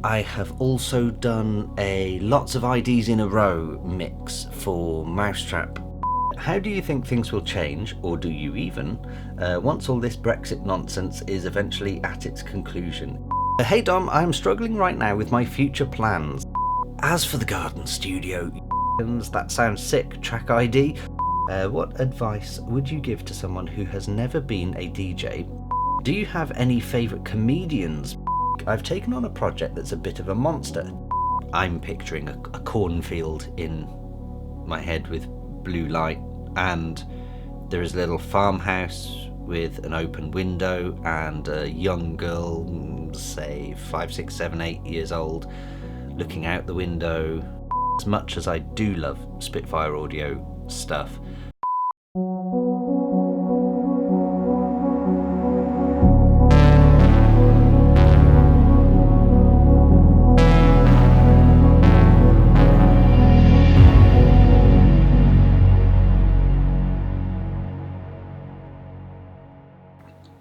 I have also done a lots of IDs in a row mix for Mousetrap. How do you think things will change, or do you even, once all this Brexit nonsense is eventually at its conclusion? Hey Dom, I'm struggling right now with my future plans. As for the garden studio, that sounds sick, track ID. What advice would you give to someone who has never been a DJ? Do you have any favourite comedians? I've taken on a project that's a bit of a monster. I'm picturing a cornfield in my head with blue light, and there is a little farmhouse with an open window and a young girl, say 5, 6, 7, 8 years old, looking out the window. As much as I do love Spitfire audio stuff,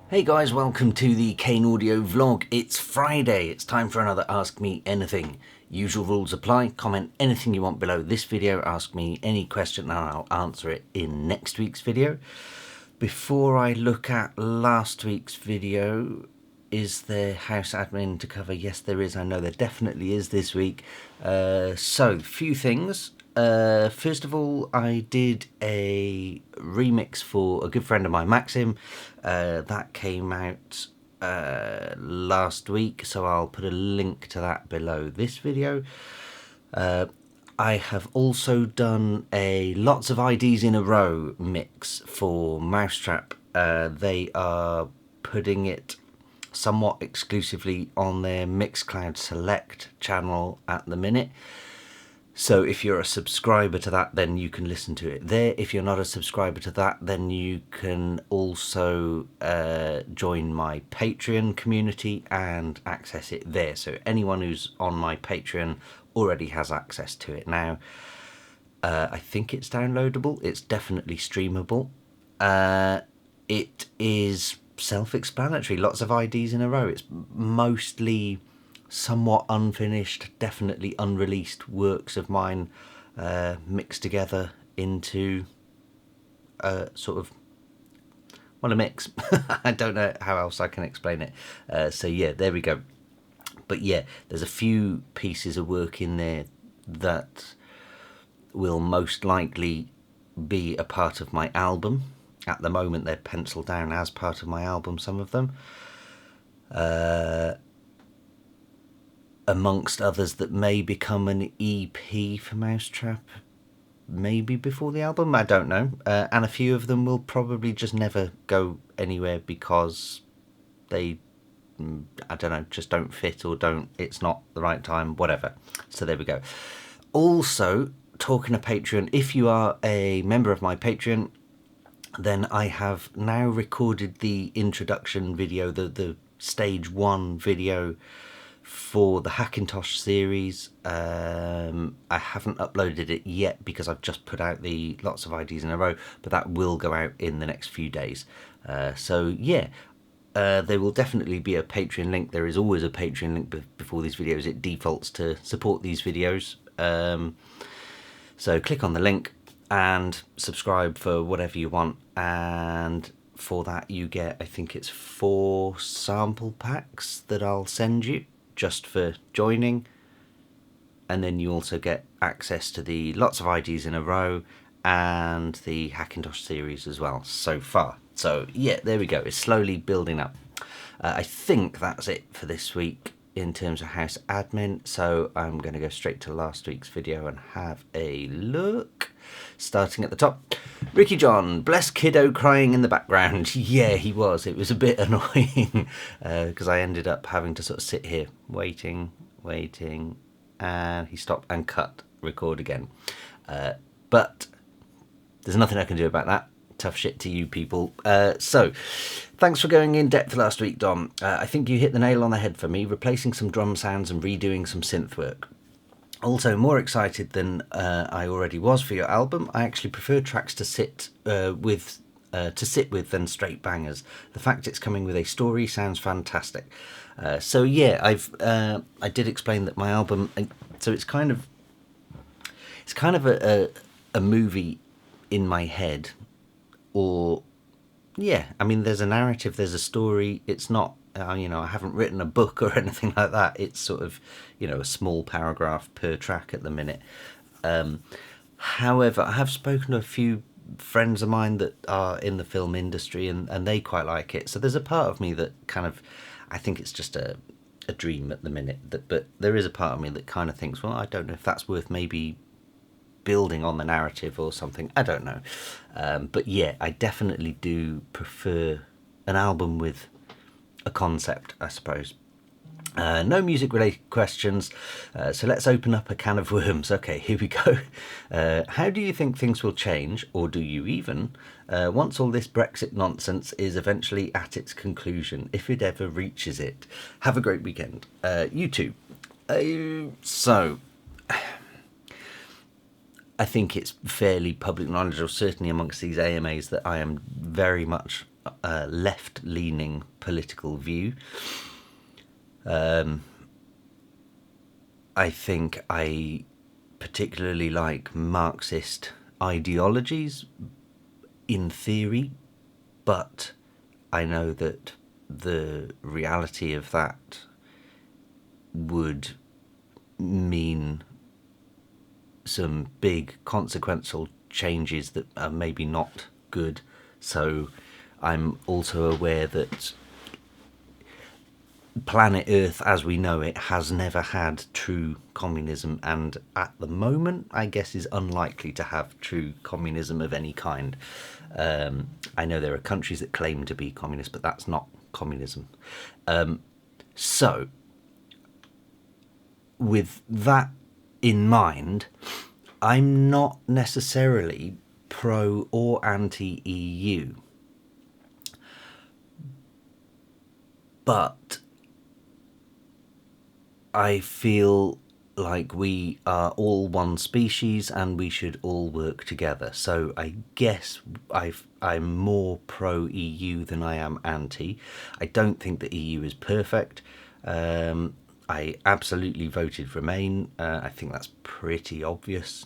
hey guys, welcome to the Kane audio vlog. It's Friday, it's time for another Ask Me Anything. Usual rules apply, comment anything you want below this video, ask me any question and I'll answer it in next week's video. Before I look at last week's video, is there house admin to cover? Yes there is, I know there definitely is this week. So, few things. First of all, I did a remix for a good friend of mine, Maxim. That came out last week, so I'll put a link to that below this video. I have also done a lots of IDs in a row mix for Mousetrap. They are putting it somewhat exclusively on their Mixcloud Select channel at the minute. So if you're a subscriber to that, then you can listen to it there. If you're not a subscriber to that, then you can also join my Patreon community and access it there. So anyone who's on my Patreon already has access to it now. I think it's downloadable. It's definitely streamable. It is self-explanatory. Lots of IDs in a row. It's mostly somewhat unfinished, definitely unreleased works of mine mixed together into a sort of, well, a mix. I don't know how else I can explain it. So yeah, there we go. But yeah, there's a few pieces of work in there that will most likely be a part of my album. At the moment they're penciled down as part of my album, some of them. Amongst others that may become an EP for Mousetrap, maybe before the album, I don't know. And a few of them will probably just never go anywhere because they, I don't know, just don't fit or it's not the right time, whatever. So there we go. Also, talking of Patreon, if you are a member of my Patreon, then I have now recorded the introduction video, the stage 1 video for the Hackintosh series. I haven't uploaded it yet because I've just put out the lots of IDs in a row, but that will go out in the next few days. So yeah, there will definitely be a Patreon link. There is always a Patreon link before these videos. It defaults to support these videos. So click on the link and subscribe for whatever you want, and for that you get, I think it's 4 sample packs that I'll send you just for joining, and then you also get access to the lots of IDs in a row and the Hackintosh series as well so far. So yeah, there we go, it's slowly building up. I think that's it for this week in terms of house admin, so I'm going to go straight to last week's video and have a look. Starting at the top, Ricky John, bless kiddo crying in the background. Yeah, he was. It was a bit annoying because I ended up having to sort of sit here waiting, and he stopped and cut record again. But there's nothing I can do about that. Tough shit to you people. So, thanks for going in depth last week, Dom. I think you hit the nail on the head for me, replacing some drum sounds and redoing some synth work. Also, more excited than I already was for your album. I actually prefer tracks to sit with to sit with than straight bangers. The fact it's coming with a story sounds fantastic. So yeah, I did explain that my album. So it's kind of a movie in my head, or yeah. I mean, there's a narrative, there's a story. It's not. I haven't written a book or anything like that. It's sort of, a small paragraph per track at the minute. However, I have spoken to a few friends of mine that are in the film industry, and they quite like it. So there's a part of me that kind of, I think it's just a dream at the minute. But there is a part of me that kind of thinks, well, I don't know if that's worth maybe building on the narrative or something. I don't know. But yeah, I definitely do prefer an album with a concept, I suppose. No music related questions, so let's open up a can of worms. Okay, here we go. How do you think things will change, or do you even, once all this Brexit nonsense is eventually at its conclusion, if it ever reaches it? Have a great weekend. You too. So, I think it's fairly public knowledge, or certainly amongst these AMAs, that I am very much left-leaning political view. I think I particularly like Marxist ideologies in theory, but I know that the reality of that would mean some big consequential changes that are maybe not good. So I'm also aware that planet Earth as we know it has never had true communism, and at the moment I guess is unlikely to have true communism of any kind. I know there are countries that claim to be communist, but that's not communism. So with that in mind, I'm not necessarily pro or anti-EU, but I feel like we are all one species and we should all work together. So I guess I'm more pro-EU than I am anti. I don't think the EU is perfect. I absolutely voted Remain. I think that's pretty obvious.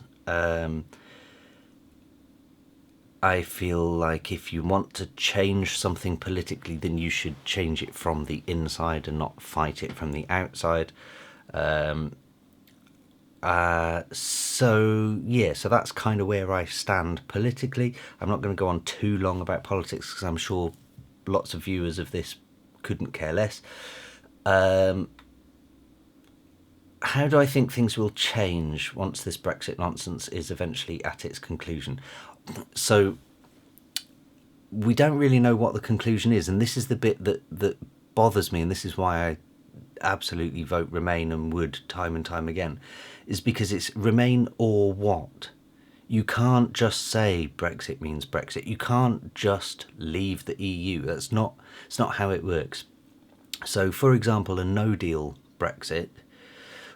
I feel like if you want to change something politically, then you should change it from the inside and not fight it from the outside. So that's kind of where I stand politically. I'm not going to go on too long about politics because I'm sure lots of viewers of this couldn't care less. How do I think things will change once this Brexit nonsense is eventually at its conclusion? So we don't really know what the conclusion is, and this is the bit that bothers me, and this is why I absolutely vote Remain and would time and time again, is because it's Remain or what? You can't just say Brexit means Brexit. You can't just leave the EU. It's not how it works. So, for example, a no-deal Brexit,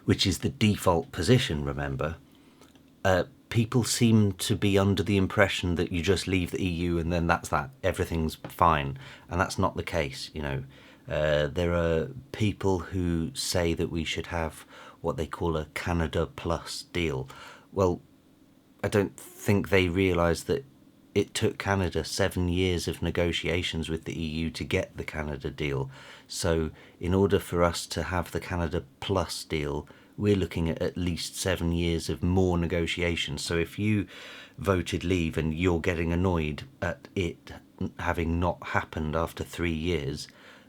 which is the default position, remember, people seem to be under the impression that you just leave the EU and then that's that. Everything's fine. And that's not the case, There are people who say that we should have what they call a Canada Plus deal. Well, I don't think they realise that it took Canada 7 years of negotiations with the EU to get the Canada deal. So in order for us to have the Canada Plus deal, we're looking at least 7 years of more negotiations. So if you voted leave and you're getting annoyed at it having not happened after 3 years,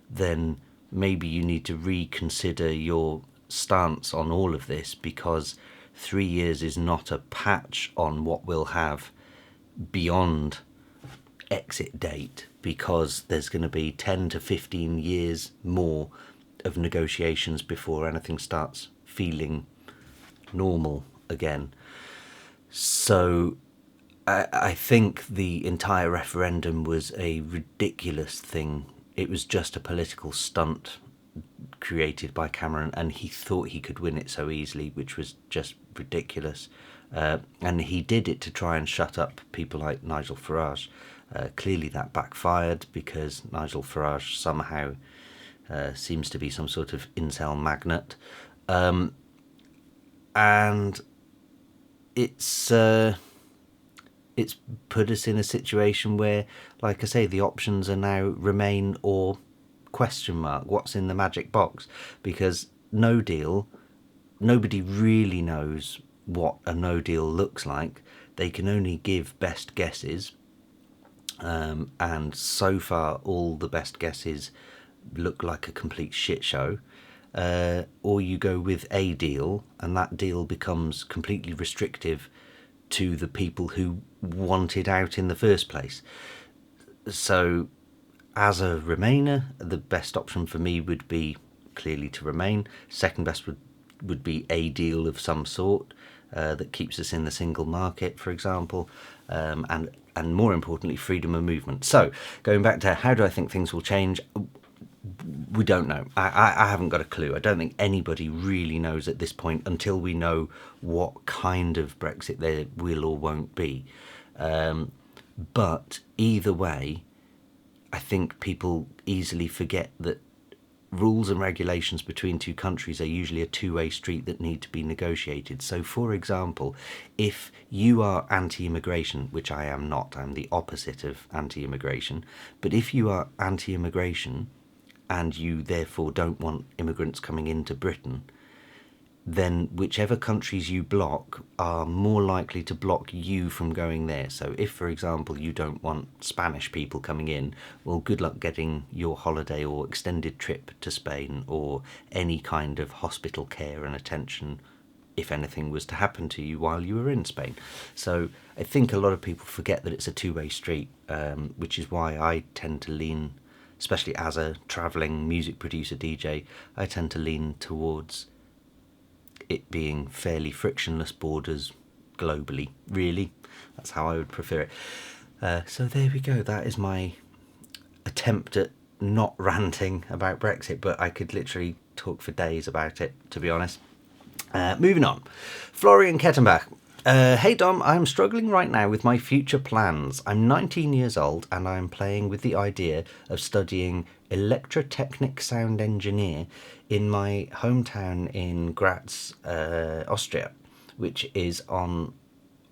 then maybe you need to reconsider your stance on all of this, because 3 years is not a patch on what we'll have beyond exit date, because there's going to be 10 to 15 years more of negotiations before anything starts feeling normal again. So I think the entire referendum was a ridiculous thing. It was just a political stunt created by Cameron, and he thought he could win it so easily, which was just ridiculous. And he did it to try and shut up people like Nigel Farage. Clearly that backfired because Nigel Farage somehow seems to be some sort of incel magnet. And it's put us in a situation where, like I say, the options are now remain or question mark. What's in the magic box? Because no deal, nobody really knows what a no deal looks like. They can only give best guesses, and so far all the best guesses look like a complete shit show. Or you go with a deal, and that deal becomes completely restrictive to the people who wanted out in the first place. So, as a Remainer, the best option for me would be clearly to remain. Second best would be a deal of some sort that keeps us in the single market, for example, and more importantly, freedom of movement. So, going back to how do I think things will change? We don't know. I haven't got a clue. I don't think anybody really knows at this point until we know what kind of Brexit there will or won't be. But either way, I think people easily forget that rules and regulations between two countries are usually a two-way street that need to be negotiated. So, for example, if you are anti-immigration, which I am not, I'm the opposite of anti-immigration, but if you are anti-immigration and you therefore don't want immigrants coming into Britain, then whichever countries you block are more likely to block you from going there. So if, for example, you don't want Spanish people coming in, well, good luck getting your holiday or extended trip to Spain or any kind of hospital care and attention if anything was to happen to you while you were in Spain. So I think a lot of people forget that it's a two-way street, which is why I tend to lean, especially as a travelling music producer DJ, I tend to lean towards it being fairly frictionless borders globally, really. That's how I would prefer it. So there we go. That is my attempt at not ranting about Brexit, but I could literally talk for days about it, to be honest. Moving on. Florian Kettenbach. Hey Dom, I'm struggling right now with my future plans. I'm 19 years old and I'm playing with the idea of studying electrotechnic sound engineer in my hometown in Graz, Austria, which is on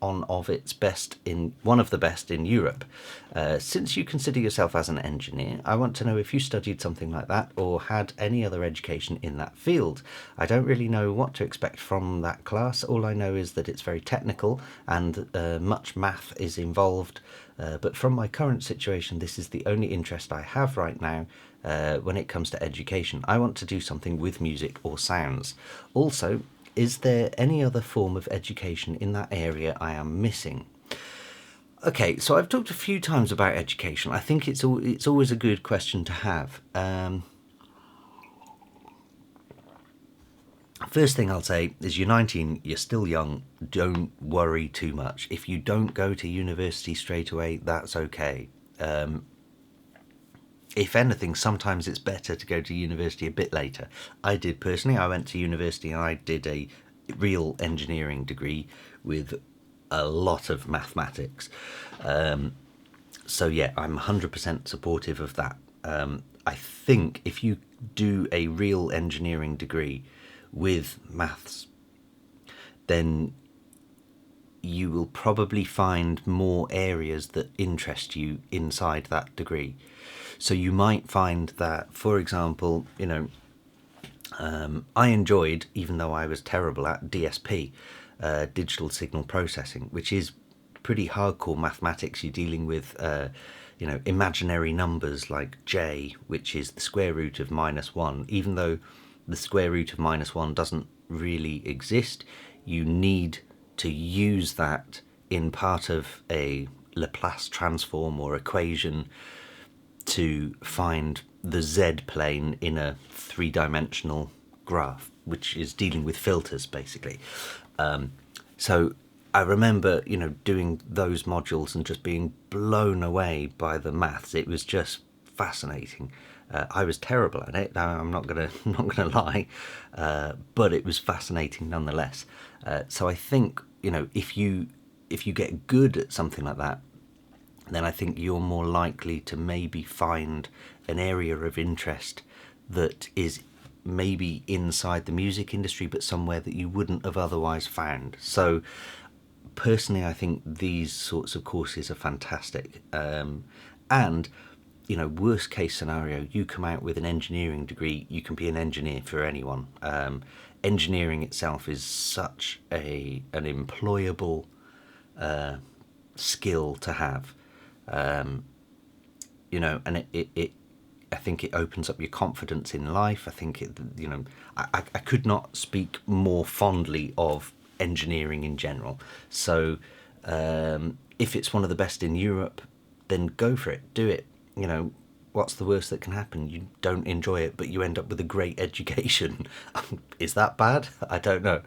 of its best in one of the best in Europe. Since you consider yourself as an engineer, I want to know if you studied something like that or had any other education in that field. I don't really know what to expect from that class. All I know is that it's very technical and much math is involved. But from my current situation, this is the only interest I have right now when it comes to education. I want to do something with music or sounds. Also, is there any other form of education in that area I am missing? Okay, so I've talked a few times about education. I think it's always a good question to have. First thing I'll say is you're 19, you're still young, don't worry too much. If you don't go to university straight away, that's okay. If anything, sometimes it's better to go to university a bit later. I did personally. I went to university and I did a real engineering degree with a lot of mathematics. So yeah, I'm 100% supportive of that. I think if you do a real engineering degree with maths, then you will probably find more areas that interest you inside that degree. So you might find that, for example, I enjoyed, even though I was terrible at DSP, digital signal processing, which is pretty hardcore mathematics. You're dealing with, imaginary numbers like j, which is the square root of -1. Even though the square root of -1 doesn't really exist, you need to use that in part of a Laplace transform or equation to find the z-plane in a three-dimensional graph, which is dealing with filters, basically. So I remember, doing those modules and just being blown away by the maths. It was just fascinating. I was terrible at it. I'm not gonna lie, but it was fascinating nonetheless. So I think if you get good at something like that, then I think you're more likely to maybe find an area of interest that is maybe inside the music industry, but somewhere that you wouldn't have otherwise found. So personally, I think these sorts of courses are fantastic. And worst case scenario, you come out with an engineering degree, you can be an engineer for anyone. Engineering itself is such an employable skill to have. And it I think it opens up your confidence in life. I think I could not speak more fondly of engineering in general. So if it's one of the best in Europe, then go for it, do it. What's the worst that can happen? You don't enjoy it, but you end up with a great education. Is that bad? I don't know.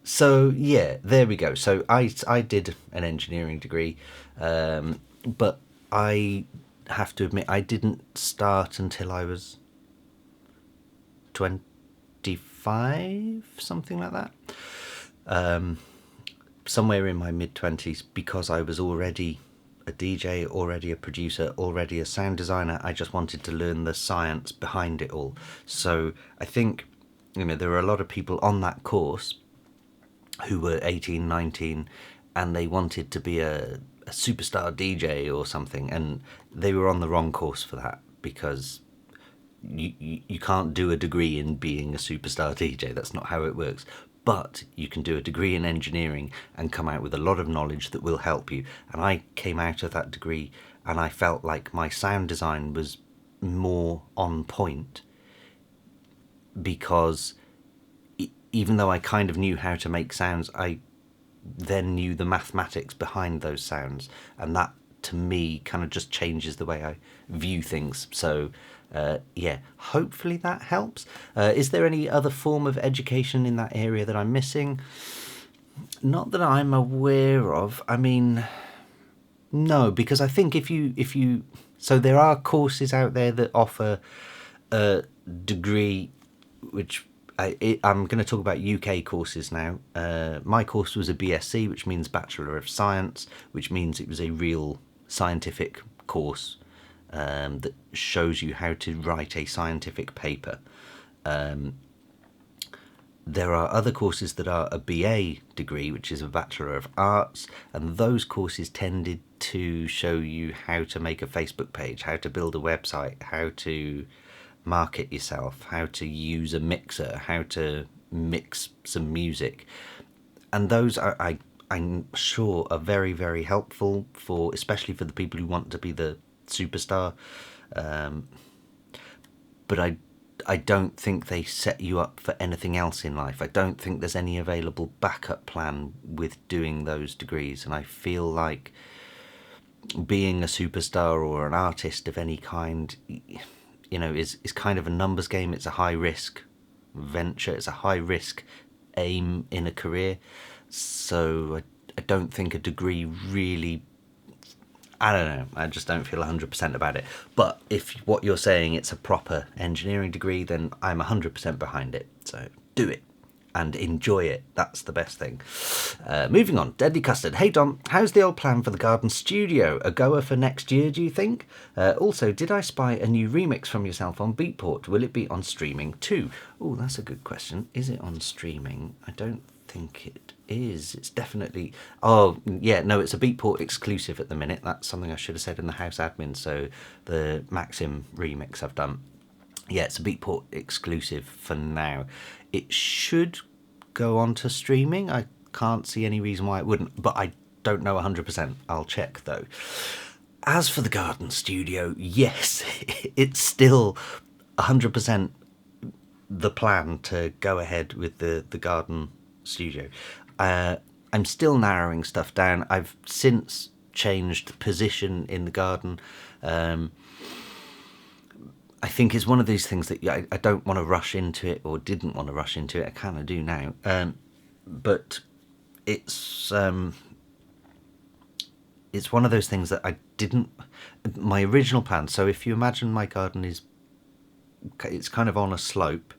So yeah, there we go. So I did an engineering degree, but I have to admit I didn't start until I was 25, something like that. Somewhere in my mid-20s, because I was already a DJ, already a producer, already a sound designer. I just wanted to learn the science behind it all. So I think there are a lot of people on that course who were 18, 19, and they wanted to be a superstar DJ or something, and they were on the wrong course for that, because you can't do a degree in being a superstar DJ. That's not how it works. But you can do a degree in engineering and come out with a lot of knowledge that will help you. And I came out of that degree and I felt like my sound design was more on point, because even though I kind of knew how to make sounds, I then knew the mathematics behind those sounds, and that to me kind of just changes the way I view things. So yeah, hopefully that helps. Is there any other form of education in that area that I'm missing? Not that I'm aware of. I mean, no, because I think if you so there are courses out there that offer a degree, which I'm going to talk about UK courses now. My course was a BSc, which means Bachelor of Science, which means it was a real scientific course that shows you how to write a scientific paper. There are other courses that are a BA degree, which is a Bachelor of Arts, and those courses tended to show you how to make a Facebook page, how to build a website, how to market yourself, how to use a mixer, how to mix some music. And those I'm sure are very, very helpful, especially for the people who want to be the superstar. But I don't think they set you up for anything else in life. I don't think there's any available backup plan with doing those degrees. And I feel like being a superstar or an artist of any kind, is kind of a numbers game. It's a high risk venture. It's a high risk aim in a career. So I don't think a degree really, I don't know, I just don't feel 100% about it. But if what you're saying, it's a proper engineering degree, then I'm 100% behind it. So do it and enjoy it. That's the best thing. Moving on, Deadly Custard. Hey Dom, how's the old plan for the garden studio? A goer for next year, do you think? Also, did I spy a new remix from yourself on Beatport? Will it be on streaming too? Oh, that's a good question. Is it on streaming? I don't think it is. It's definitely... Oh, yeah, no, it's a Beatport exclusive at the minute. That's something I should have said in the house admin. So the Maxim remix I've done. Yeah, it's a Beatport exclusive for now. It should go on to streaming. I can't see any reason why it wouldn't, but I don't know 100%. I'll check, though. As for the garden studio, yes, it's still 100% the plan to go ahead with the garden studio. I'm still narrowing stuff down. I've since changed position in the garden. I think it's one of these things that I don't want to rush into it, or didn't want to rush into it. I kind of do now. But it's one of those things that I didn't... My original plan, so if you imagine my garden it's kind of on a slope,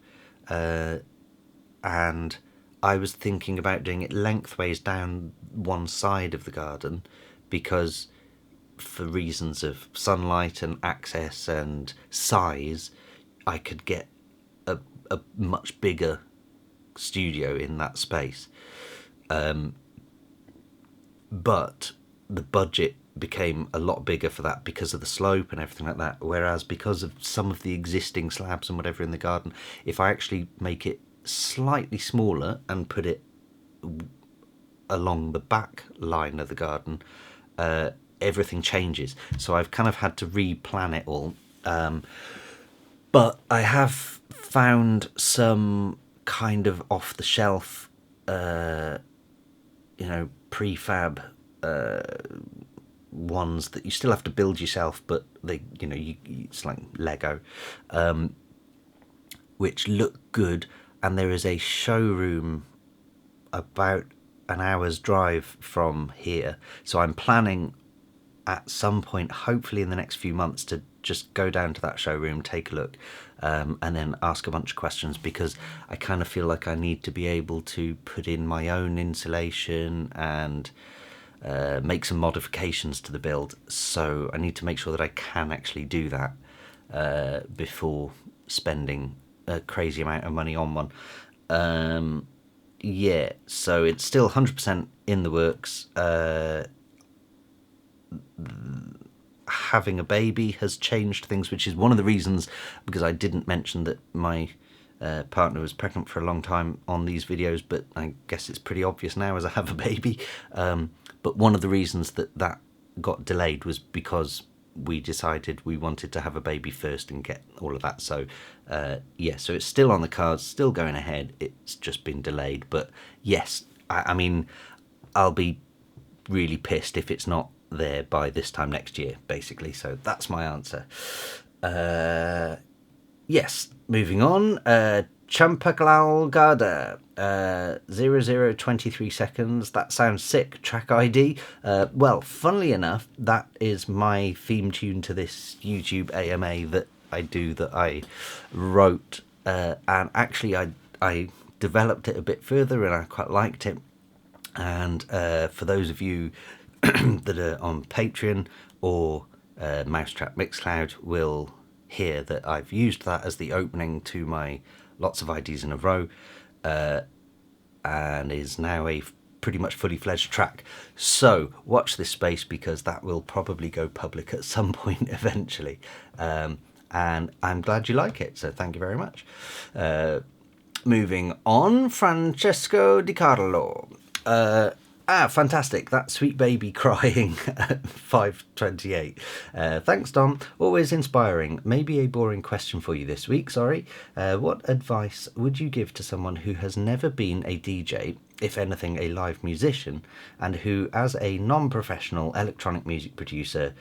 and I was thinking about doing it lengthways down one side of the garden, because for reasons of sunlight and access and size, I could get a much bigger studio in that space. But the budget became a lot bigger for that because of the slope and everything like that. Whereas because of some of the existing slabs and whatever in the garden, if I actually make it slightly smaller and put it along the back line of the garden, everything changes. So I've kind of had to replan it all. But I have found some kind of off the shelf, prefab ones that you still have to build yourself, but they, it's like Lego, which look good. And there is a showroom about an hour's drive from here, so I'm planning at some point, hopefully in the next few months, to just go down to that showroom, take a look, and then ask a bunch of questions, because I kind of feel like I need to be able to put in my own insulation and make some modifications to the build. So I need to make sure that I can actually do that before spending a crazy amount of money on one. Yeah, so it's still 100% in the works. Having a baby has changed things, which is one of the reasons, because I didn't mention that my partner was pregnant for a long time on these videos, but I guess it's pretty obvious now as I have a baby. But one of the reasons that got delayed was because we decided we wanted to have a baby first and get all of that. So yeah, so it's still on the cards, still going ahead. It's just been delayed. But yes, I mean, I'll be really pissed if it's not there by this time next year, basically. So that's my answer. Yes, moving on. Champaglalgada, 0023 seconds. That sounds sick. Track ID. Well, funnily enough, that is my theme tune to this YouTube AMA that I do, that I wrote. And actually, I developed it a bit further and I quite liked it. And for those of you that are on Patreon or Mousetrap Mixcloud will hear that I've used that as the opening to my Lots of IDs in a Row, and is now a pretty much fully fledged track. So watch this space, because that will probably go public at some point eventually, and I'm glad you like it, so thank you very much. Moving on, Francesco Di Carlo. Fantastic. That sweet baby crying at 5:28. Thanks, Dom. Always inspiring. Maybe a boring question for you this week, sorry. What advice would you give to someone who has never been a DJ, if anything a live musician, and who, as a non-professional electronic music producer,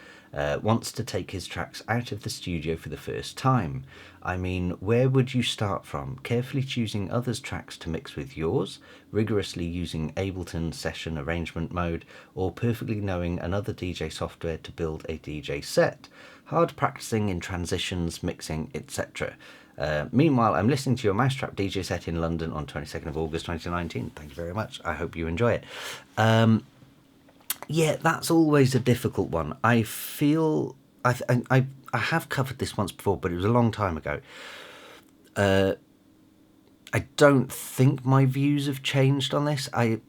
wants to take his tracks out of the studio for the first time? I mean, where would you start from? Carefully choosing others' tracks to mix with yours, rigorously using Ableton session arrangement mode, or perfectly knowing another DJ software to build a DJ set? Hard practicing in transitions, mixing, etc. Meanwhile, I'm listening to your Mousetrap DJ set in London on 22nd of August 2019. Thank you very much. I hope you enjoy it. Yeah, that's always a difficult one. I feel I have covered this once before, but it was a long time ago. I don't think my views have changed on this. I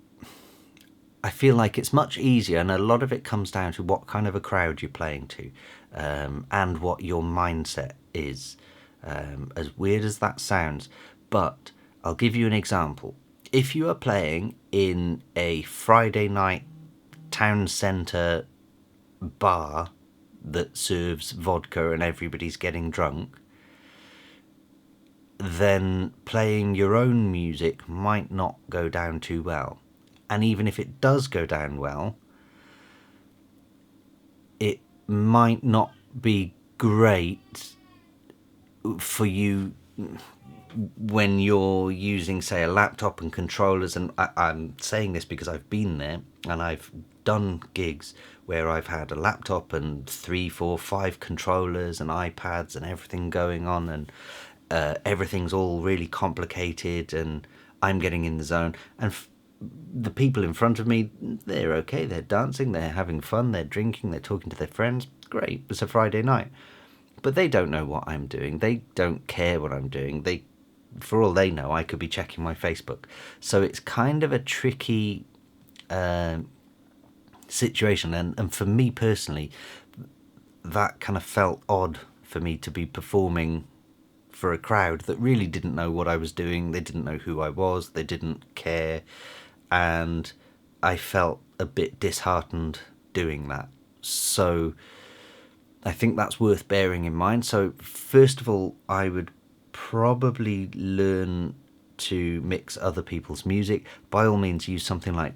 feel like it's much easier, and a lot of it comes down to what kind of a crowd you're playing to, and what your mindset is. As weird as that sounds, but I'll give you an example. If you are playing in a Friday night town centre bar that serves vodka and everybody's getting drunk, then playing your own music might not go down too well. And even if it does go down well, it might not be great for you when you're using, say, a laptop and controllers. And I'm saying this because I've been there, and I've done gigs where I've had a laptop and 3, 4, 5 controllers and iPads and everything going on, and everything's all really complicated, and I'm getting in the zone. And the people in front of me, they're okay. They're dancing, they're having fun, they're drinking, they're talking to their friends. Great, it's a Friday night. But they don't know what I'm doing. They don't care what I'm doing. For all they know, I could be checking my Facebook. So it's kind of a tricky situation. And for me personally, that kind of felt odd for me to be performing for a crowd that really didn't know what I was doing. They didn't know who I was. They didn't care. And I felt a bit disheartened doing that. So I think that's worth bearing in mind. So first of all, I would probably learn to mix other people's music. By all means, use something like,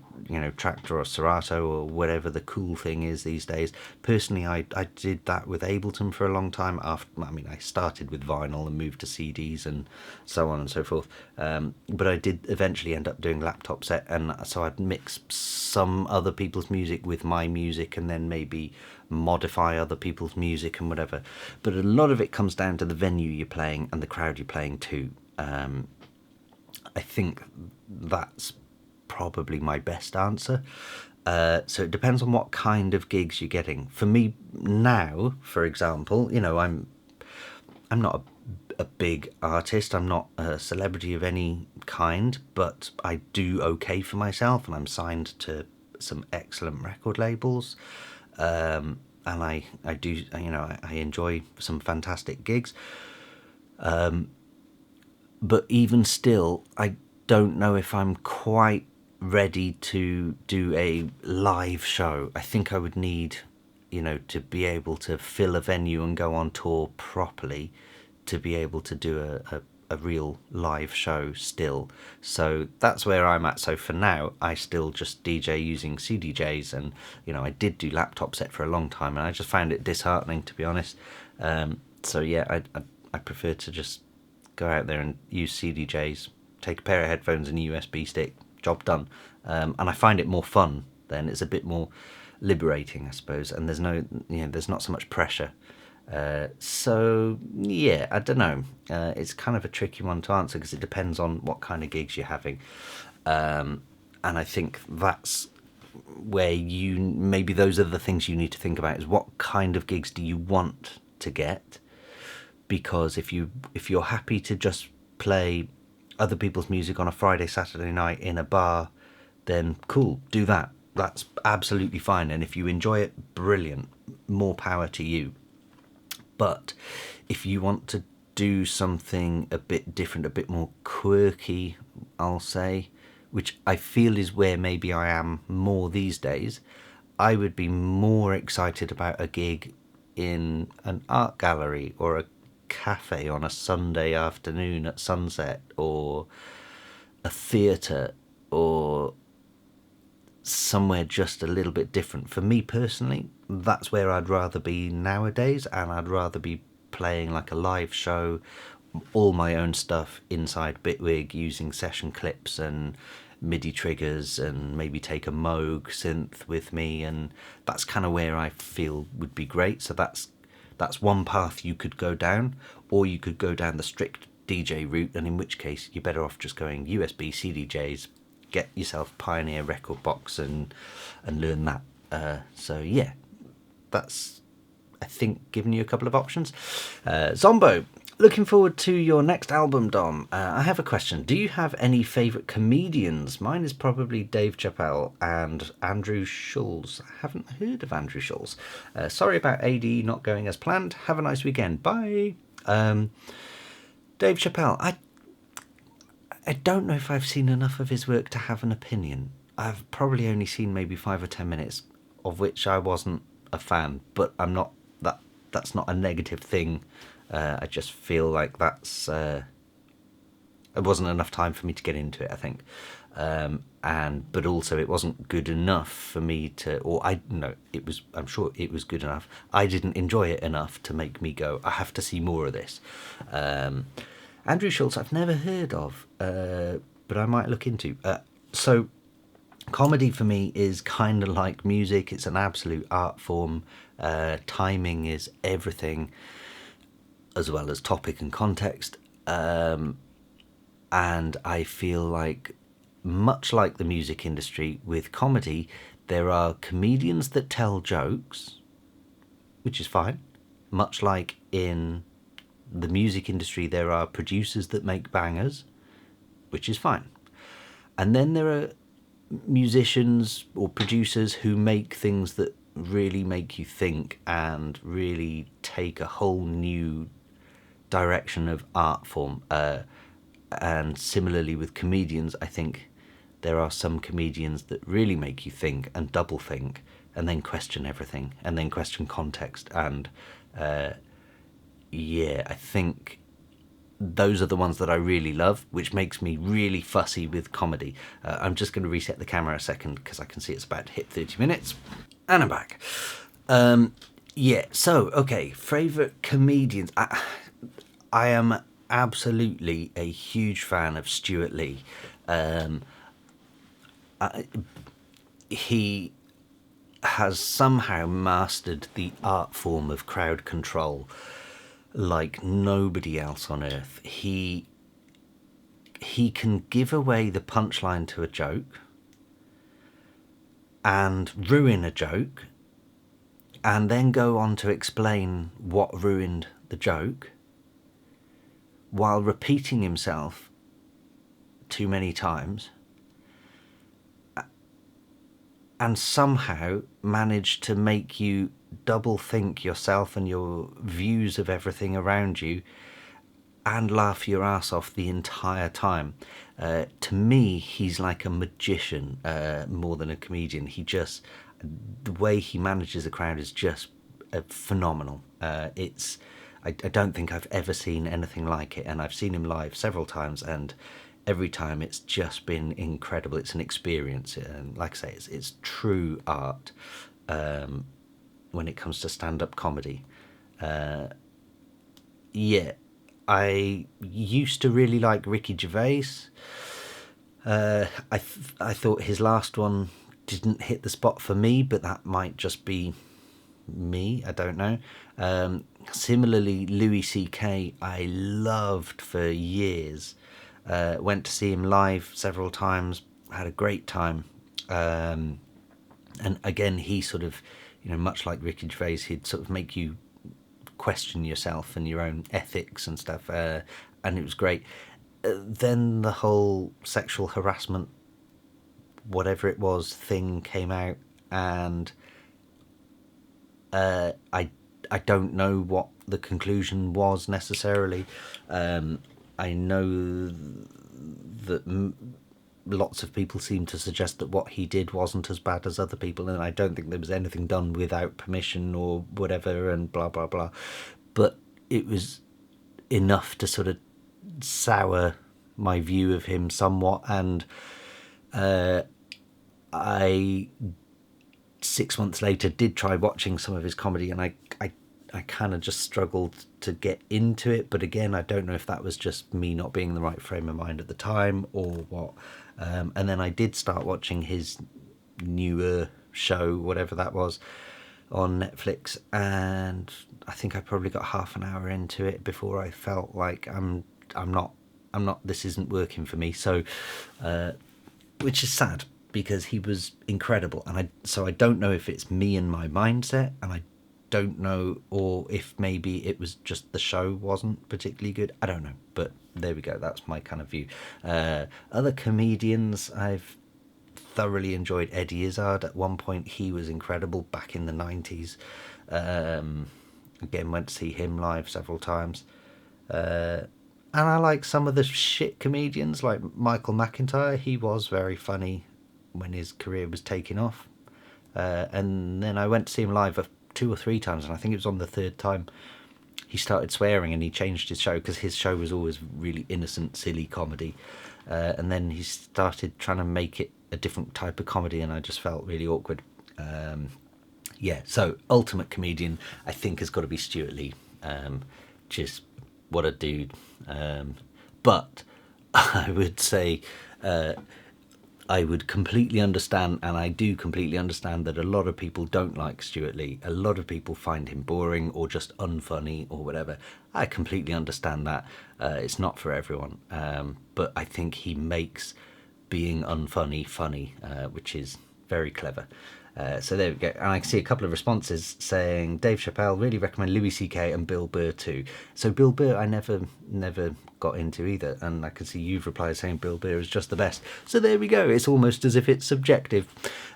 Tractor or Serato or whatever the cool thing is these days. Personally, I did that with Ableton for a long time. I started with vinyl and moved to CDs and so on and so forth. But I did eventually end up doing laptop set, and so I'd mix some other people's music with my music and then maybe modify other people's music and whatever. But a lot of it comes down to the venue you're playing and the crowd you're playing to. I think that's probably my best answer. So it depends on what kind of gigs you're getting. For me now, for example, I'm not a big artist. I'm not a celebrity of any kind, but I do okay for myself, and I'm signed to some excellent record labels. And I do, I enjoy some fantastic gigs. But even still, I don't know if I'm quite ready to do a live show. I think I would need, to be able to fill a venue and go on tour properly to be able to do a real live show still. So that's where I'm at. So for now, I still just DJ using CDJs, and I did do laptop set for a long time, and I just found it disheartening, to be honest. So yeah, I prefer to just go out there and use CDJs, take a pair of headphones and a USB stick, job done. And I find it more fun then. It's a bit more liberating, I suppose, and there's not so much pressure. So yeah, I don't know. It's kind of a tricky one to answer because it depends on what kind of gigs you're having. And I think that's where maybe those are the things you need to think about, is what kind of gigs do you want to get? Because if you're happy to just play other people's music on a Friday, Saturday night in a bar, then cool, do that. That's absolutely fine. And if you enjoy it, brilliant. More power to you. But if you want to do something a bit different, a bit more quirky, I'll say, which I feel is where maybe I am more these days, I would be more excited about a gig in an art gallery or a cafe on a Sunday afternoon at sunset, or a theatre, or somewhere just a little bit different. For me personally, that's where I'd rather be nowadays, and I'd rather be playing like a live show, all my own stuff inside Bitwig, using session clips and MIDI triggers, and maybe take a Moog synth with me, and that's kind of where I feel would be great. So that's one path you could go down, or you could go down the strict DJ route, and in which case you're better off just going USB CDJs, get yourself Pioneer record box and learn that. So yeah, that's, I think, giving you a couple of options. Zombo, looking forward to your next album, Dom. I have a question. Do you have any favourite comedians? Mine is probably Dave Chappelle and Andrew Schulz. I haven't heard of Andrew Schulz. Sorry about AD not going as planned. Have a nice weekend. Bye. Dave Chappelle. I don't know if I've seen enough of his work to have an opinion. I've probably only seen maybe 5 or 10 minutes, of which I wasn't a fan, but I'm not that's not a negative thing. I just feel like it wasn't enough time for me to get into it, I think. But also it wasn't good enough for me to, I'm sure it was good enough. I didn't enjoy it enough to make me go, I have to see more of this. Andrew Schulz I've never heard of, but I might look into. So comedy for me is kind of like music. It's an absolute art form. Timing is everything, as well as topic and context. And I feel like much like the music industry, with comedy, there are comedians that tell jokes, which is fine. Much like in the music industry, there are producers that make bangers, which is fine. And then there are musicians or producers who make things that really make you think and really take a whole new direction of art form. And similarly with comedians, I think there are some comedians that really make you think and double think and then question everything and then question context. And yeah, I think those are the ones that I really love, which makes me really fussy with comedy. I'm just going to reset the camera a second because I can see it's about to hit 30 minutes. And I'm back. Yeah, so, okay, favourite comedians. I am absolutely a huge fan of Stuart Lee. He has somehow mastered the art form of crowd control like nobody else on earth. He can give away the punchline to a joke and ruin a joke and then go on to explain what ruined the joke while repeating himself too many times, and somehow manage to make you double think yourself and your views of everything around you and laugh your ass off the entire time. To me, he's like a magician more than a comedian. The way he manages a crowd is just phenomenal. I don't think I've ever seen anything like it, and I've seen him live several times, and every time it's just been incredible. It's an experience, and like I say, it's true art when it comes to stand-up comedy. Yeah, I used to really like Ricky Gervais. I thought his last one didn't hit the spot for me, but that might just be me. I don't know. Similarly, Louis C.K. I loved for years. Went to see him live several times. Had a great time. And again, he sort of, much like Ricky Gervais, he'd sort of make you question yourself and your own ethics and stuff. And it was great. Then the whole sexual harassment, whatever it was, thing came out, and I don't know what the conclusion was necessarily. I know that lots of people seem to suggest that what he did wasn't as bad as other people, and I don't think there was anything done without permission or whatever, and blah blah blah. But it was enough to sort of sour my view of him somewhat, and I 6 months later did try watching some of his comedy, and I kind of just struggled to get into it. But again, I don't know if that was just me not being in the right frame of mind at the time or what. And then I did start watching his newer show, whatever that was, on Netflix, and I think I probably got half an hour into it before I felt like I'm not this isn't working for me. So which is sad, because he was incredible, and I don't know if it's me and my mindset, and I don't know, or if maybe it was just the show wasn't particularly good. I don't know, but there we go. That's my kind of view. Other comedians, I've thoroughly enjoyed Eddie Izzard. At one point, he was incredible back in the 90s. Again, went to see him live several times. And I like some of the shit comedians, like Michael McIntyre. He was very funny when his career was taking off. And then I went to see him live 2 or 3 times, and I think it was on the third time he started swearing, and he changed his show, because his show was always really innocent, silly comedy. And then he started trying to make it a different type of comedy, and I just felt really awkward. Yeah, so ultimate comedian, I think, has got to be Stuart Lee. Just what a dude. But I would say I would completely understand, and I do completely understand, that a lot of people don't like Stuart Lee. A lot of people find him boring or just unfunny or whatever. I completely understand that. It's not for everyone. But I think he makes being unfunny funny, which is very clever. So there we go. And I can see a couple of responses saying Dave Chappelle, really recommend Louis C.K. and Bill Burr too. So Bill Burr I never got into either, and I can see you've replied saying Bill Burr is just the best. So there we go. It's almost as if it's subjective.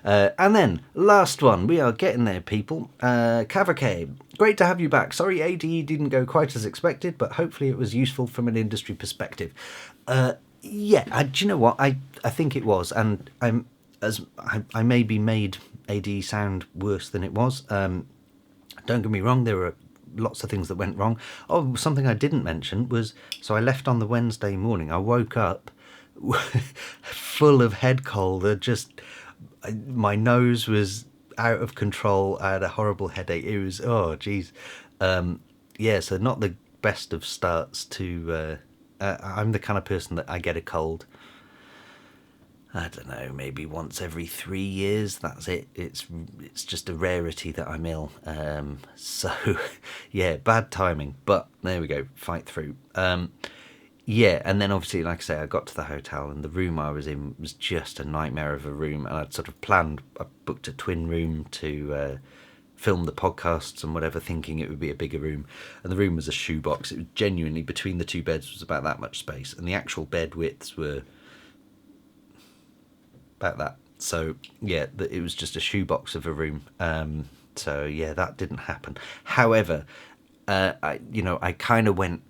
And then last one, we are getting there, people. Kavik, great to have you back. Sorry ADE didn't go quite as expected, but hopefully it was useful from an industry perspective. Do you know what? I think it was, and I maybe made AD sound worse than it was. Don't get me wrong, there were lots of things that went wrong. Oh, something I didn't mention was, so I left on the Wednesday morning. I woke up full of head cold. My nose was out of control. I had a horrible headache. It was, oh, geez. So not the best of starts to... I'm the kind of person that I get a cold, I don't know, maybe once every 3 years. That's it. It's just a rarity that I'm ill. So, yeah, bad timing. But there we go. Fight through. And then obviously, like I say, I got to the hotel and the room I was in was just a nightmare of a room. And I'd sort of I booked a twin room to film the podcasts and whatever, thinking it would be a bigger room. And the room was a shoebox. It was genuinely, between the two beds was about that much space. And the actual bed widths were... about that. So yeah, it was just a shoebox of a room. So yeah, that didn't happen. However, I kind of went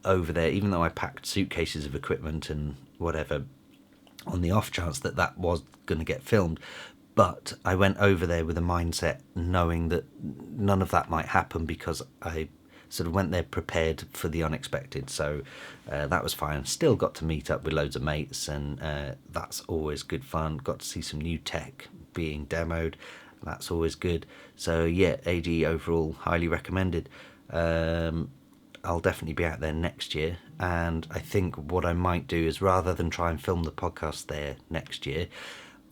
over there, even though I packed suitcases of equipment and whatever, on the off chance that was going to get filmed. But I went over there with a mindset knowing that none of that might happen, because I sort of went there prepared for the unexpected. So that was fine. Still got to meet up with loads of mates, and that's always good fun. Got to see some new tech being demoed. That's always good. So yeah, AD overall highly recommended. I'll definitely be out there next year, and I think what I might do is, rather than try and film the podcast there next year,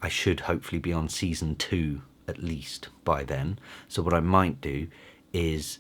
I should hopefully be on season 2 at least by then. So what I might do is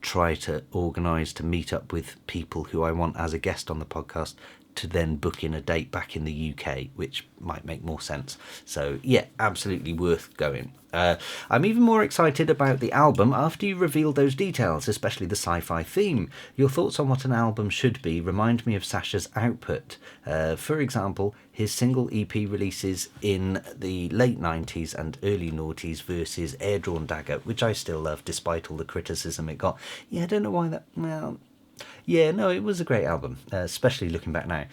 try to organise to meet up with people who I want as a guest on the podcast, to then book in a date back in the UK, which might make more sense. So yeah, absolutely worth going. I'm even more excited about the album after you revealed those details, especially the sci-fi theme. Your thoughts on what an album should be remind me of Sasha's output. For example, his single EP releases in the late 90s and early noughties versus Air Drawn Dagger, which I still love despite all the criticism it got. Yeah, I don't know why that... Well... Yeah, no, it was a great album, especially looking back now.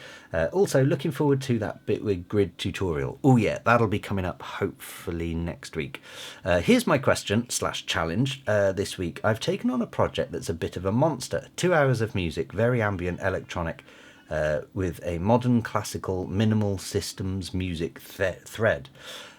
Also, looking forward to that bit with grid tutorial. Oh yeah, that'll be coming up hopefully next week. Here's my question / challenge this week. I've taken on a project that's a bit of a monster. 2 hours of music, very ambient electronic, with a modern classical minimal systems music thread.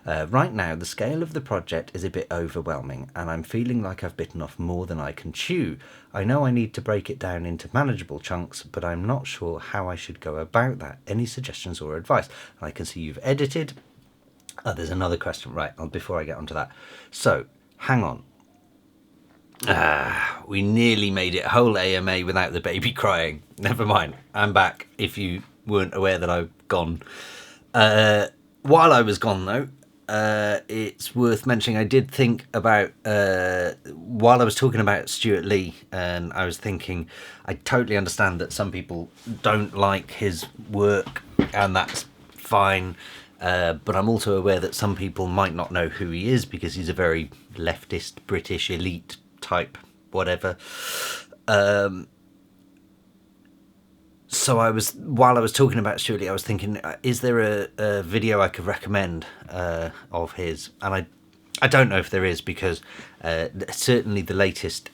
Right now, the scale of the project is a bit overwhelming, and I'm feeling like I've bitten off more than I can chew. I know I need to break it down into manageable chunks, but I'm not sure how I should go about that. Any suggestions or advice? I can see you've edited. Oh, there's another question. Right, before I get onto that. So, hang on. We nearly made it whole AMA without the baby crying. Never mind, I'm back, if you weren't aware that I've gone. While I was gone, though, it's worth mentioning, I did think about, while I was talking about Stuart Lee, and I was thinking, I totally understand that some people don't like his work, and that's fine, but I'm also aware that some people might not know who he is, because he's a very leftist, British elite type, whatever. So while I was talking about Stuart Lee, I was thinking, is there a video I could recommend of his? And I don't know if there is, because certainly the latest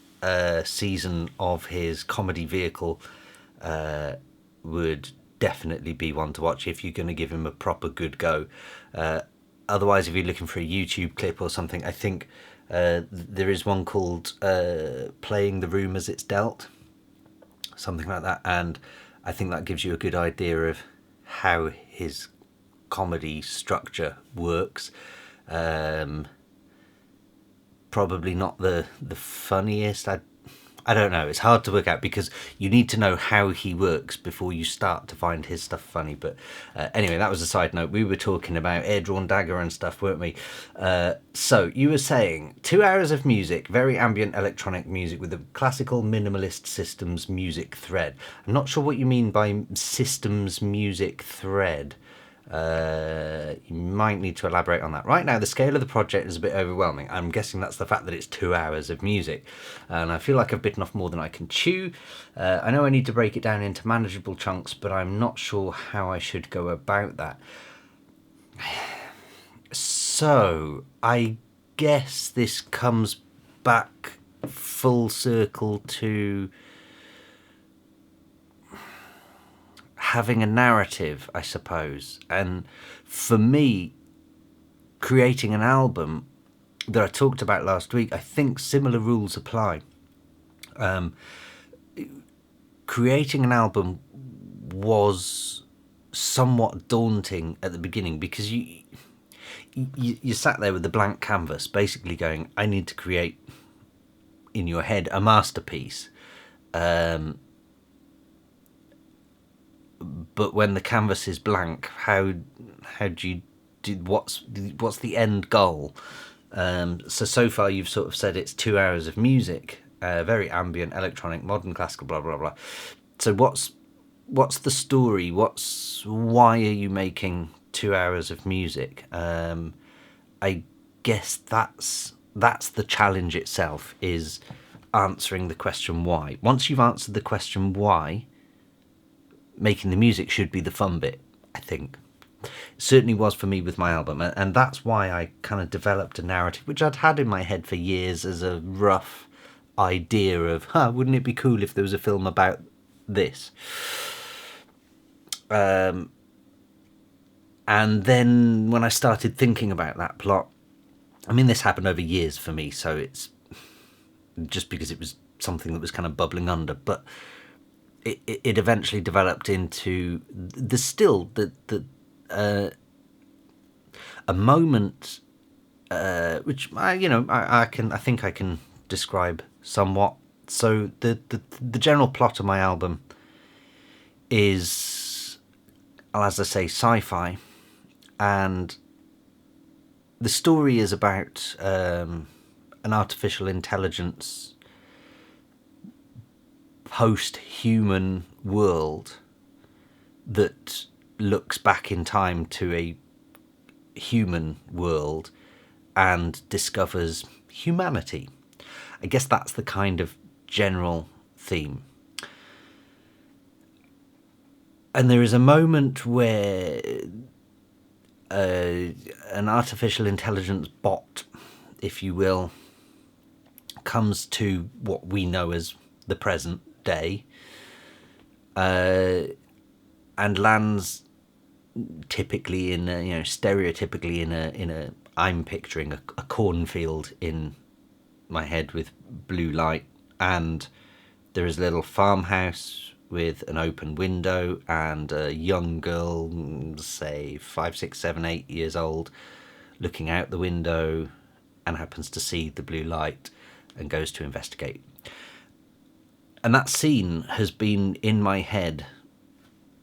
season of his comedy vehicle would definitely be one to watch if you're going to give him a proper good go. Otherwise, if you're looking for a YouTube clip or something, I think there is one called Playing the Room as It's Dealt, something like that, and I think that gives you a good idea of how his comedy structure works. Probably not the funniest. I don't know. It's hard to work out because you need to know how he works before you start to find his stuff funny. But anyway, that was a side note. We were talking about Air Drawn Dagger and stuff, weren't we? So you were saying 2 hours of music, very ambient electronic music with a classical minimalist systems music thread. I'm not sure what you mean by systems music thread. You might need to elaborate on that. Right now, the scale of the project is a bit overwhelming. I'm guessing that's the fact that it's 2 hours of music, and I feel like I've bitten off more than I can chew. I know I need to break it down into manageable chunks, but I'm not sure how I should go about that. So, I guess this comes back full circle to having a narrative, I suppose. And for me, creating an album that I talked about last week, I think similar rules apply. Creating an album was somewhat daunting at the beginning because you sat there with the blank canvas, basically going, I need to create in your head a masterpiece. But when the canvas is blank, how do you do, what's the end goal? So far you've sort of said it's 2 hours of music, very ambient, electronic, modern, classical, blah blah blah. So what's the story? Why are you making 2 hours of music? I guess that's the challenge itself, is answering the question why. Once you've answered the question why, making the music should be the fun bit, I think. It certainly was for me with my album, and that's why I kind of developed a narrative which I'd had in my head for years as a rough idea of, wouldn't it be cool if there was a film about this? And then when I started thinking about that plot, I mean, this happened over years for me, so it's just because it was something that was kind of bubbling under, but it eventually developed into a moment which I think I can describe somewhat. So the general plot of my album is, as I say, sci-fi, and the story is about an artificial intelligence post-human world that looks back in time to a human world and discovers humanity. I guess that's the kind of general theme. And there is a moment where an artificial intelligence bot, if you will, comes to what we know as the present day, and lands typically in stereotypically in a I'm picturing a cornfield in my head with blue light, and there is a little farmhouse with an open window and a young girl, say 5, 6, 7, 8 years old, looking out the window and happens to see the blue light and goes to investigate. And that scene has been in my head,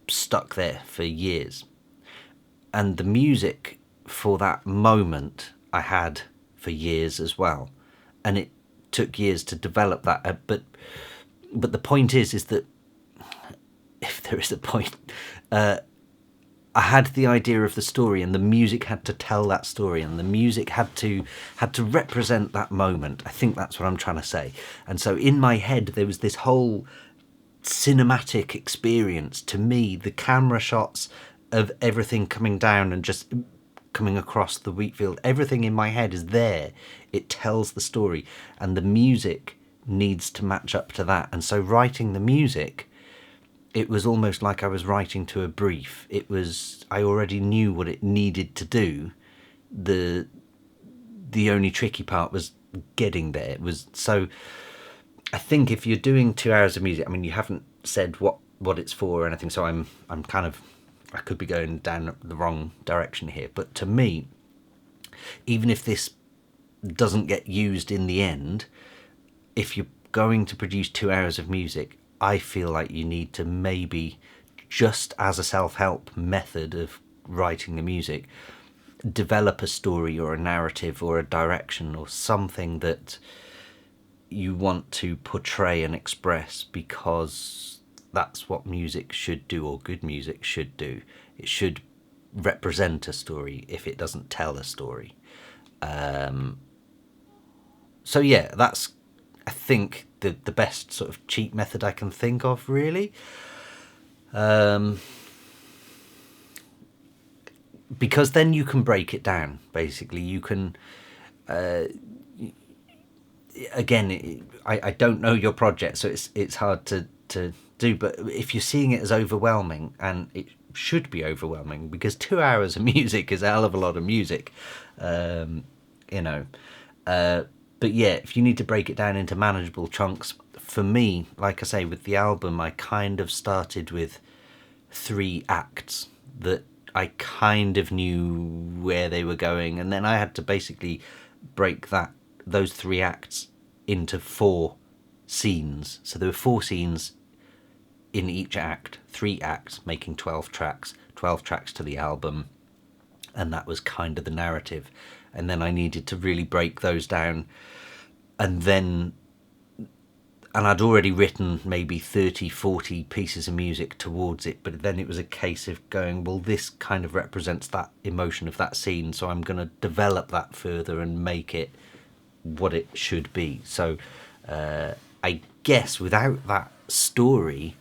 stuck there for years. And the music for that moment I had for years as well. And it took years to develop that. But the point is that, if there is a point, I had the idea of the story, and the music had to tell that story, and the music had to represent that moment. I think that's what I'm trying to say. And so in my head there was this whole cinematic experience. To me, the camera shots of everything coming down and just coming across the wheat field, everything in my head is there. It tells the story, and the music needs to match up to that. And so writing the music, it was almost like I was writing to a brief. I already knew what it needed to do. The only tricky part was getting there. It was, so I think if you're doing 2 hours of music, I mean, you haven't said what it's for or anything, so I'm kind of, I could be going down the wrong direction here. But to me, even if this doesn't get used in the end, if you're going to produce 2 hours of music, I feel like you need to maybe, just as a self-help method of writing the music, develop a story or a narrative or a direction or something that you want to portray and express, because that's what music should do, or good music should do. It should represent a story if it doesn't tell a story. So yeah, that's, I think, the best sort of cheap method I can think of, really. Because then you can break it down. Basically, you can. Again, I don't know your project, so it's hard to do. But if you're seeing it as overwhelming, and it should be overwhelming, because 2 hours of music is a hell of a lot of music, you know. But yeah, if you need to break it down into manageable chunks, for me, like I say, with the album, I kind of started with 3 acts that I kind of knew where they were going, and then I had to basically break those 3 acts into 4 scenes. So there were 4 scenes in each act, 3 acts, making 12 tracks to the album, and that was kind of the narrative. And then I needed to really break those down, and I'd already written maybe 30-40 pieces of music towards it, but then it was a case of going, well, this kind of represents that emotion of that scene, so I'm going to develop that further and make it what it should be. So I guess without that story,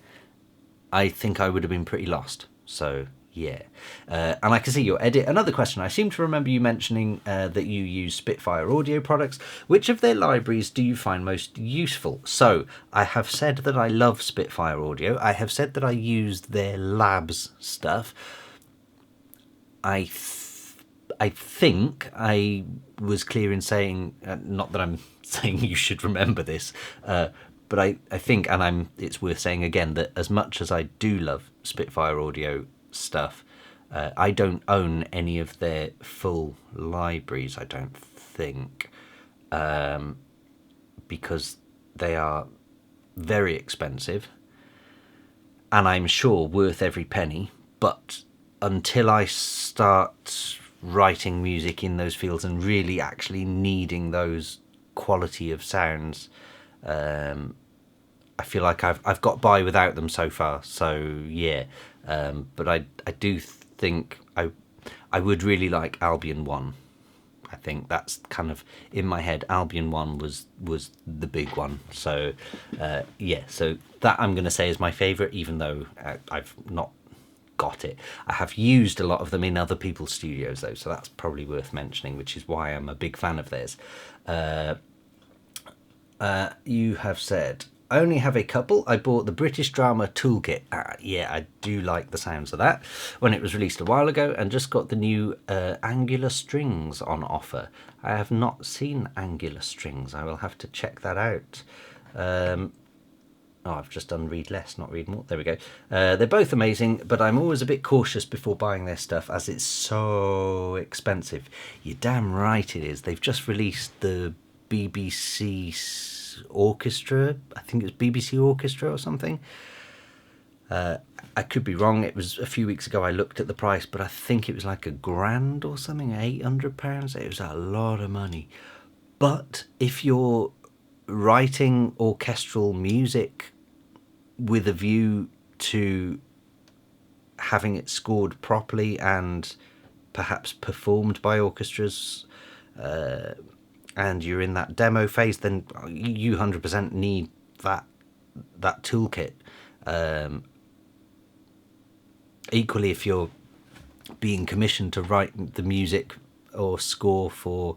I think I would have been pretty lost. So yeah. And I can see your edit. Another question. I seem to remember you mentioning that you use Spitfire audio products. Which of their libraries do you find most useful? So I have said that I love Spitfire audio. I have said that I used their labs stuff. I think I was clear in saying, not that I'm saying you should remember this, but I think, and it's worth saying again, that as much as I do love Spitfire audio stuff, I don't own any of their full libraries, I don't think, because they are very expensive, and I'm sure worth every penny, but until I start writing music in those fields and really actually needing those quality of sounds, I feel like I've got by without them so far. So yeah, but I do think I would really like Albion 1. I think that's kind of in my head. Albion 1 was the big one. So yeah, so that I'm going to say is my favourite, even though I've not got it. I have used a lot of them in other people's studios though, so that's probably worth mentioning, which is why I'm a big fan of theirs. You have said, I only have a couple. I bought the British Drama Toolkit. Yeah, I do like the sounds of that, when it was released a while ago, and just got the new Angular Strings on offer. I have not seen Angular Strings. I will have to check that out. I've just done read less, not read more. There we go. They're both amazing, but I'm always a bit cautious before buying their stuff, as it's so expensive. You're damn right it is. They've just released the BBC Orchestra. I think it's BBC Orchestra or something. I could be wrong. It was a few weeks ago I looked at the price, but I think it was like £1,000 or something, £800. It was a lot of money. But if you're writing orchestral music with a view to having it scored properly and perhaps performed by orchestras, and you're in that demo phase, then you 100% need that toolkit. Equally, if you're being commissioned to write the music or score for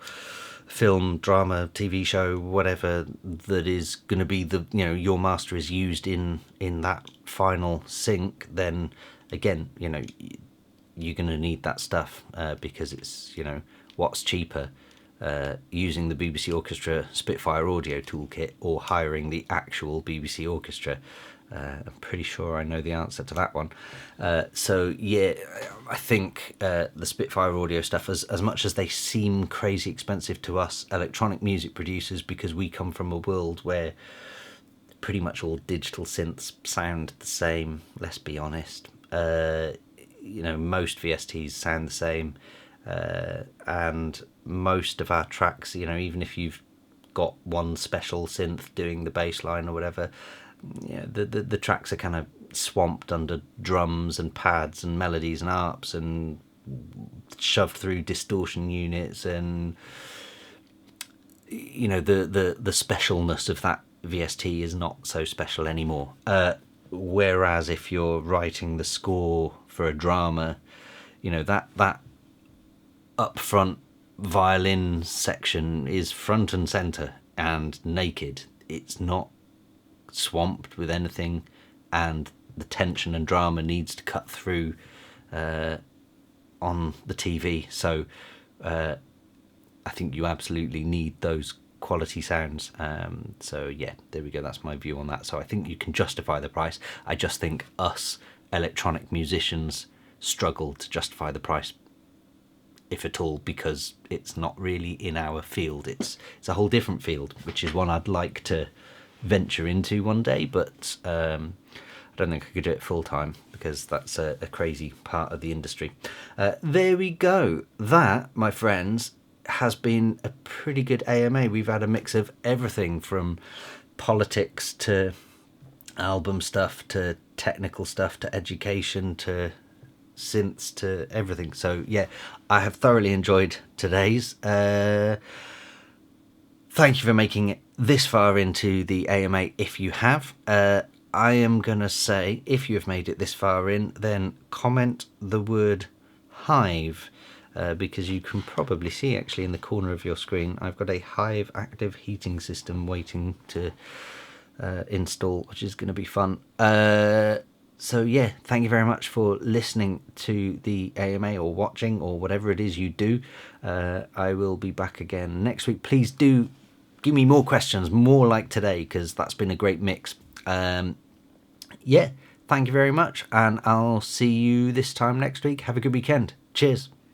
film, drama, TV show, whatever that is going to be your master is used in that final sync, then again, you're going to need that stuff, because it's, what's cheaper, using the BBC Orchestra Spitfire audio toolkit or hiring the actual BBC Orchestra. I'm pretty sure I know the answer to that one. So yeah, I think the Spitfire audio stuff, as much as they seem crazy expensive to us electronic music producers, because we come from a world where pretty much all digital synths sound the same, let's be honest. Most VSTs sound the same, and most of our tracks, even if you've got one special synth doing the bass line or whatever, the tracks are kind of swamped under drums and pads and melodies and arps and shoved through distortion units, and the specialness of that VST is not so special anymore. Whereas if you're writing the score for a drama, that upfront violin section is front and center and naked. It's not swamped with anything, and the tension and drama needs to cut through on the TV. So I think you absolutely need those quality sounds. So yeah, there we go. That's my view on that. So I think you can justify the price. I just think us electronic musicians struggle to justify the price, if at all, because it's not really in our field. It's a whole different field, which is one I'd like to venture into one day, but I don't think I could do it full time, because that's a crazy part of the industry. There we go. That, my friends, has been a pretty good AMA. We've had a mix of everything from politics to album stuff to technical stuff to education to synths to everything. So yeah, I have thoroughly enjoyed today's. Thank you for making it this far into the AMA. If you have, I am gonna say, if you have made it this far in, then comment the word Hive, because you can probably see actually in the corner of your screen I've got a Hive active heating system waiting to install, which is going to be fun. So yeah, thank you very much for listening to the AMA or watching or whatever it is you do. I will be back again next week. Please do give me more questions, more like today, because that's been a great mix. Yeah, thank you very much, and I'll see you this time next week. Have a good weekend. Cheers.